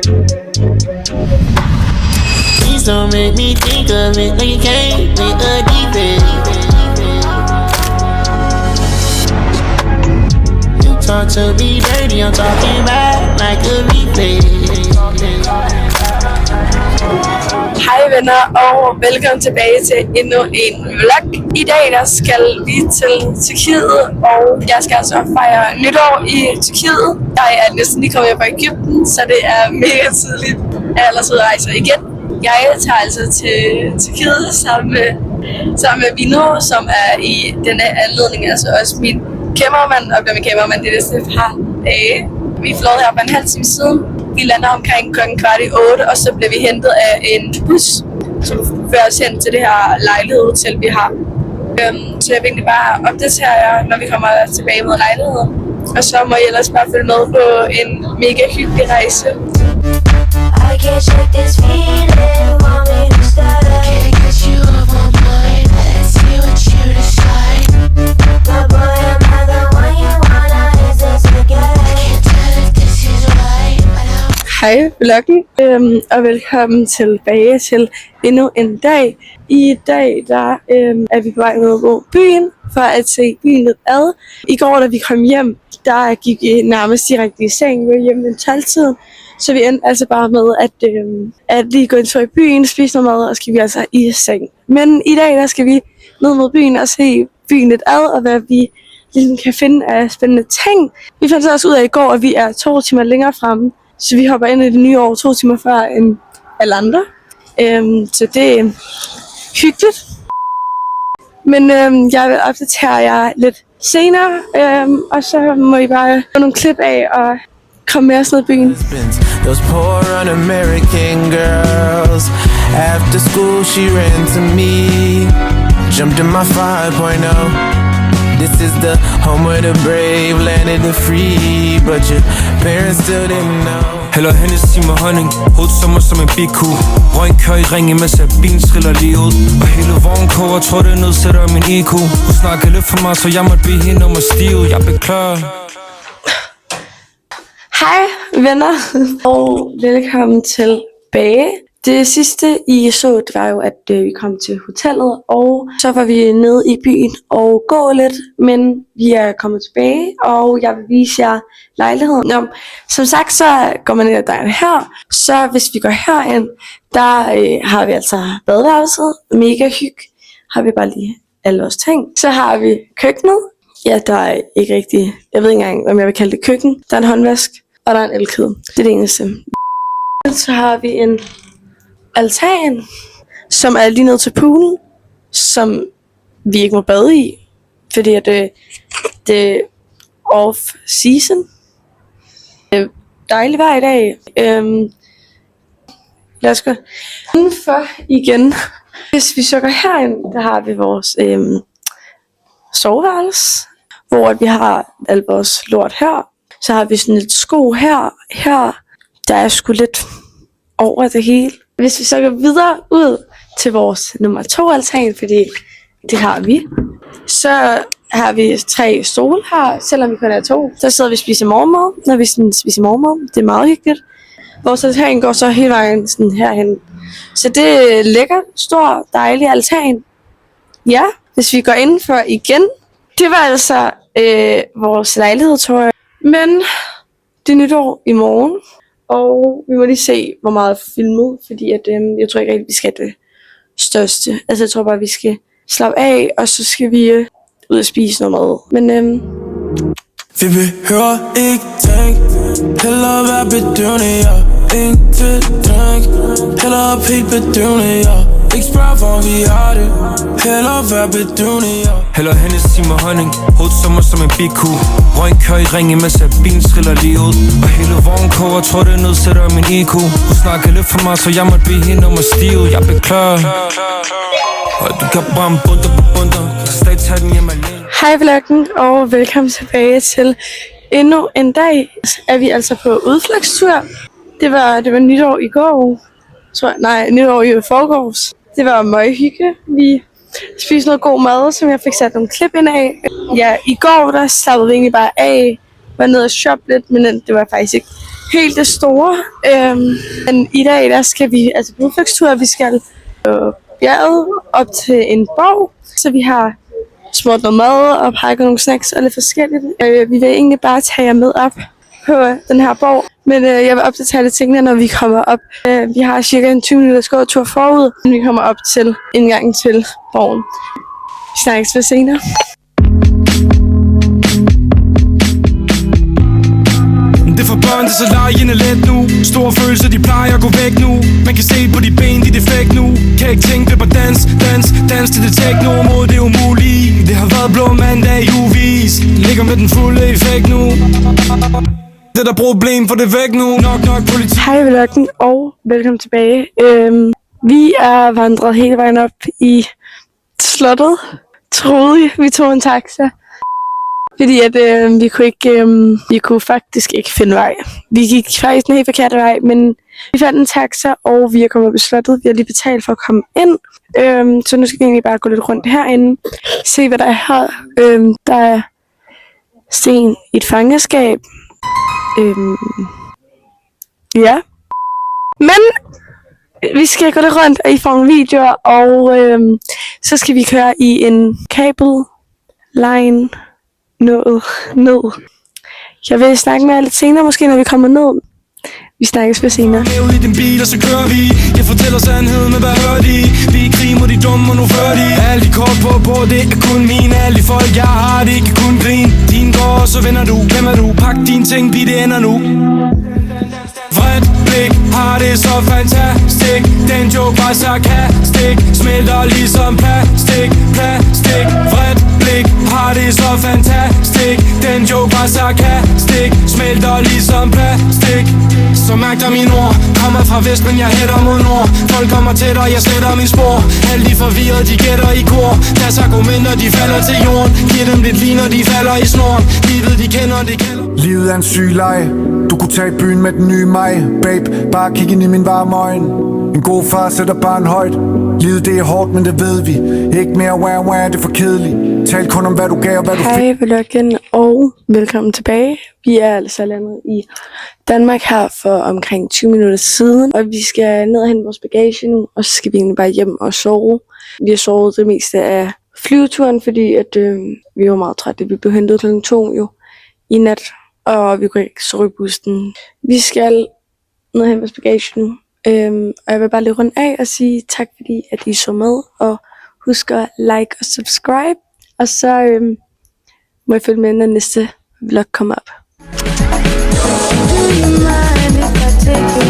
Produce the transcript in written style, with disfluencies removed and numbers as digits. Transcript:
Please don't make me think of it like you can't make a deep. You talk to me dirty, I'm talking back like a replay. Hej venner, og velkommen tilbage til endnu en vlog. I dag der skal vi til Tyrkiet, og jeg skal altså fejre nytår i Tyrkiet. Jeg er næsten lige kommet hjem fra Egypten, så det er mega tidligt, at jeg ellers rejser igen. Jeg tager altså til Tyrkiet sammen med Vino, som er i denne anledning altså også min kameramann, og bliver min kameramann det næste par dage. Vi er fløjet her for en halv time siden. Vi lander omkring klokken 7:15, og så bliver vi hentet af en bus, som fører os hen til det her lejlighedshotel, vi har. Så jeg vil egentlig bare opdatere jer, når vi kommer tilbage med lejligheden. Og så må I ellers bare følge med på en mega hyggelig rejse. I can't shake this feeling, want me to stay. Can't get you off my mind, let's see what you decide. My boy, am I the one you wanna, is this again? Can't tell if this is right, but Hej vloggen, og velkommen tilbage til endnu en dag. I dag der er vi på vej med på byen for at se byen lidt ad. I går da vi kom hjem, der gik vi nærmest direkte i seng. Vi var hjemme ved 12-tiden, så vi endte altså bare med at lige gå en tur i byen, spise noget mad, og skal vi altså i seng. Men i dag der skal vi ned mod byen og se byen lidt ad, og hvad vi ligesom kan finde af spændende ting. Vi fandt så også ud af i går, at vi er 2 timer længere fremme. Så vi hopper ind i det nye år 2 timer før end alle andre. Så det er hyggeligt. Men jeg vil opdatere jer lidt senere. Og så må I bare få nogle klip af og komme med os ned i byen. Those poor un-American girls. After school she ran to me. Jumped in my 5.0. This is the home of the brave, land of the free. But your parents still didn't know. Heller Hennessy med honning, hovedet sommer som en biku. Røg kører i ring, imens jeg bilen triller lige ud. Og hele vognen koger, tror det nedsætter min IQ. Hun snakker lidt for meget, så jeg måtte blive hende nummer stiv. Jeg beklager. Hej venner, og velkommen tilbage. Det sidste I så, det var jo, at vi kom til hotellet, og så var vi nede i byen og gå lidt, men vi er kommet tilbage, og jeg vil vise jer lejligheden. Nå, som sagt, så går man ind ad døren her, så hvis vi går herind, der har vi altså badeværelset, mega hygge, har vi bare lige alle vores ting. Så har vi køkkenet, ja, der er ikke rigtig, jeg ved ikke engang, om jeg vil kalde det køkken, der er en håndvask, og der er en elkedel, det er det eneste. Så har vi en altan, som er lige ned til poolen, som vi ikke må bade i, fordi at det er off-season. Det er dejligt vejr i dag. Lad os gå indenfor igen. Hvis vi så går herind, der har vi vores soveværelse, hvor vi har alt vores lort her. Så har vi sådan lidt sko her. Der er sgu lidt over det hele. Hvis vi så går videre ud til vores nummer 2 altan, fordi det har vi, så har vi 3 stole her, selvom vi kun er 2. Så sidder vi og spiser morgenmad, når vi sådan spiser morgenmad. Det er meget hyggeligt. Vores altan går så hele vejen sådan herhen. Så det er lækkert, stor, dejlig altan. Ja, hvis vi går indenfor igen. Det var altså vores lejlighed, tror jeg. Men det er nytår i morgen. Og vi må lige se, hvor meget filmet, fordi at, jeg tror ikke rigtig, vi skal det største. Altså jeg tror bare, vi skal slappe af, og så skal vi ud og spise noget mad. Men Vi behøver ikke tænke, hellere være bedøvende, ja. Ingen til drink, hellere pæt bedøvende, ja. Ikke spørg, hvor vi har det, hellere være bedøvende, ja. Heller Hennessy med honning, hovedet sommer som en biku. Røg kører i ring, imens jeg bilen triller lige ud. Og hele vognen koger, tror det nedsætter min IQ. Hun snakker lidt for meget, så jeg måtte blive hende nummer stiv. Jeg beklager. Og du kan brænde bunter på bunter, kan stadig tage den hjem alene. hej vloggen, og velkommen tilbage til endnu en dag. Er vi altså på udflugstur. Det var nytår i går. Nytår i forgårs. Det var meget hygge. Vi spiste noget god mad, som jeg fik sat nogle klip ind af. Ja, i går der slappede vi egentlig bare af. Var nede og shoppe lidt, men det var faktisk ikke helt det store. Men i dag, der skal vi, altså på udflugtstur, vi skal på bjerget op til en borg. Så vi har smurt noget mad og pakket nogle snacks og lidt forskelligt. Vi vil egentlig bare tage jer med op på den her borg. Men jeg vil opdatere lidt tingene, når vi kommer op. Vi har cirka en 20 minutters gåtur forud, når vi kommer op til indgangen til borgen. Vi snakkes ved senere. Det er for børn, det er så legende let nu. Store følelser, de plejer at gå væk nu. Man kan se på de ben, de er defekt nu. Kan ikke tænke på dans til det techno mod det umulige. Det har været blå mandag i uvis. Ligger med den fulde effekt nu. Det er der problem, for det er væk nu. Nok politi. Hej vloggen og velkommen tilbage. Vi er vandret hele vejen op i slottet. Troede vi tog en taxa. Fordi at vi kunne faktisk ikke finde vej. Vi gik faktisk en helt forkert vej, men vi fandt en taxa, og vi er kommet op i slottet. Vi har lige betalt for at komme ind. Så nu skal vi egentlig bare gå lidt rundt herinde. Se hvad der er her. Der er sten i et fangeskab. Ja. Men vi skal gå lidt rundt, og I får nogle videoer, og så skal vi køre i en kabelline ned. Jeg vil snakke med jer lidt senere, måske når vi kommer ned. Vi snakkes ved senere. Ud i din bil, og så kører vi. Jeg fortæller sandheden, men hvad hører de? Vi er krig mod de dumme, og nu fører de. Alle de kort på bord, det er kun mine. Alle de folk, jeg har, det kan kun grine. Din går, så vinder du. Glemmer du? Pak dine ting, vi det ender nu. Vredt blik, har det så fantastisk. Den joke var sarkastik. Smelter ligesom plastik. Vredt blik, har det så fantastisk. Den joke var sarkastik. Smelter ligesom plastik. Så mærk dig mine ord. Kommer fra vest, men jeg hætter mod nord. Folk kommer tættere, jeg sletter min spor. Alle de forvirrede, de gætter i kor. Deres argumenter, de falder til jorden. Giv dem lidt lige, når de falder i snoren. Livet, de kender, det gælder. Livet er en syg leg. Du kunne tage i byen med den nye mig. Babe, bare kig ind i min varme øjne. En god far sætter barn højt. Livet det er hårdt, men det ved vi. Ikke mere wow, det er for kedeligt. Tal kun om hvad du gav og hvad du fik. Hej vloggen og velkommen tilbage. Vi er altså landet i Danmark her for omkring 20 minutter siden. Og vi skal ned og hente vores bagage nu, og så skal vi egentlig bare hjem og sove. Vi har sovet det meste af flyveturen, fordi at, vi var meget trætte. Vi blev hentet kl. 2 jo i nat, og vi kunne ikke sove i bussen. Vi skal ned og hente vores bagage nu. Og jeg vil bare lige runde af og sige tak, fordi at I så med, og husk at like og subscribe, og så må I følge med, når næste vlog kommer op. Do you mind if I take you